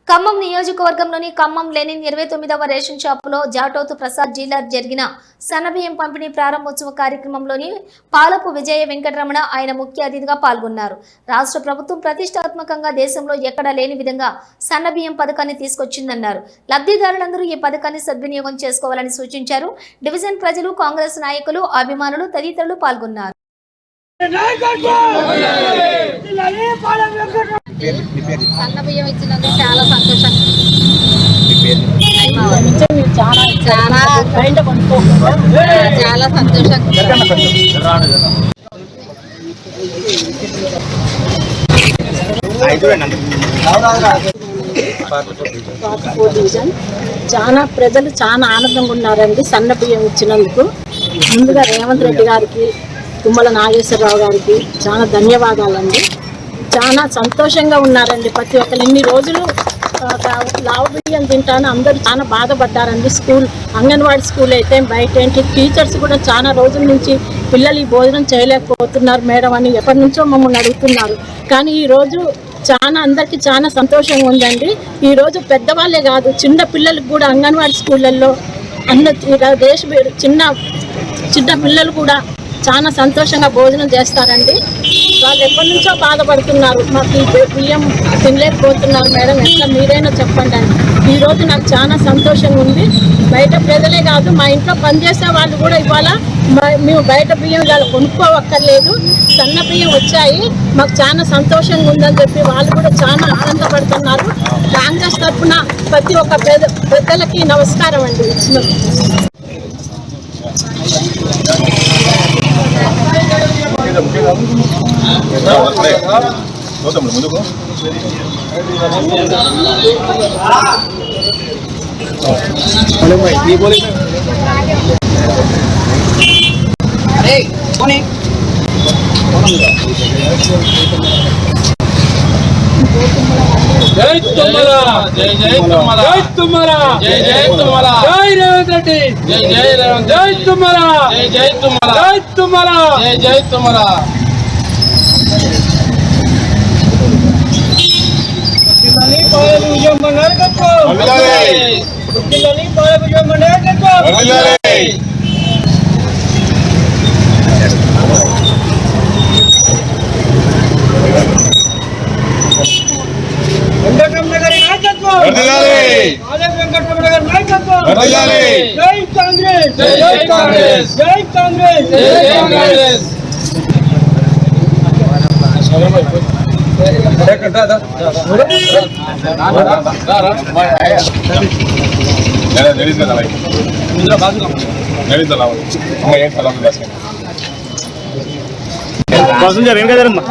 ఖమ్మం నియోజకవర్గంలోని Khammam Lenin 29వ ration షాపులో జాటోతు ప్రసాద్ జిల్లా జరిగిన సన్నబియ్యం పంపిణీ ప్రారంభోత్సవ కార్యక్రమంలోని పాలపు విజయ వెంకటరమణ ఆయన ముఖ్య అతిథిగా పాల్గొన్నారు. రాష్ట్ర ప్రభుత్వం ప్రతిష్టాత్మకంగా దేశంలో ఎక్కడా లేని విధంగా సన్నబియ్యం పథకాన్ని తీసుకొచ్చిందన్నారు. లబ్ధిదారులందరూ ఈ పథకాన్ని సద్వినియోగం చేసుకోవాలని సూచించారు. డివిజన్ ప్రజలు, కాంగ్రెస్ నాయకులు, అభిమానులు తదితరులు పాల్గొన్నారు. సన్నబియ్యం ఇచ్చినందుకు చాలా సంతోషంగా చాలా చాలా ప్రజలు చాలా ఆనందంగా ఉన్నారండి. సన్నబియ్యం ఇచ్చినందుకు ముందుగా రేవంత్ రెడ్డి గారికి, తుమ్మల నాగేశ్వరరావు గారికి చాలా ధన్యవాదాలండి. చాలా సంతోషంగా ఉన్నారండి. ప్రతి ఒక్కరు ఇన్ని రోజులు లావు బియ్యం తింటాను అందరూ చాలా బాధపడ్డారండి. అంగన్వాడీ స్కూల్ అయితే బయట ఏంటి టీచర్స్ కూడా చాలా రోజుల నుంచి పిల్లలు ఈ భోజనం చేయలేకపోతున్నారు మేడం అని ఎప్పటి నుంచో మమ్మల్ని అడుగుతున్నారు. కానీ ఈరోజు అందరికీ చాలా సంతోషంగా ఉందండి. ఈరోజు పెద్దవాళ్ళే కాదు, చిన్న పిల్లలకు కూడా అంగన్వాడీ స్కూళ్ళల్లో చిన్న పిల్లలు కూడా చాలా సంతోషంగా భోజనం చేస్తారండి. వాళ్ళు ఎప్పటి నుంచో బాధపడుతున్నారు, మాకు ఈ బియ్యం తినలేకపోతున్నారు మేడం, ఎట్లా మీరైనా చెప్పండి అని. ఈరోజు నాకు చాలా సంతోషంగా ఉంది. బయట ప్రజలే కాదు, మా ఇంట్లో పనిచేసే వాళ్ళు కూడా ఇవాళ మేము బయట బియ్యం ఇవాళ కొనుక్కోవక్కర్లేదు, సన్న బియ్యం వచ్చాయి, మాకు చాలా సంతోషంగా ఉందని చెప్పి వాళ్ళు కూడా చాలా ఆనందపడుతున్నారు. కాంగ్రెస్ తరఫున ప్రతి ఒక్క పెద్దలకి నమస్కారం అండి. ముందుకు జై తుమ్మల, జై జై తుమ్మల, జై తుమ్మల, జై జై తుమ్మల, జై రేవంత్ రెడ్డి, జై జై రేవంత్, జై తుమ్మల, జై జై తుమ్మల, జై తుమ్మల, జై జై తుమ్మల. పిల్లలి పాలకు విజయం నాయకత్వం, పిల్లలి పాలకు విజయం నాయకత్వం. వెంకటరమణ గారి నాయకత్వం, వెంకటరమణ గారి నాయకత్వం. జై కాంగ్రెస్, జై కాంగ్రెస్, జై కాంగ్రెస్, జై కాంగ్రెస్. ఏం కదమ్మా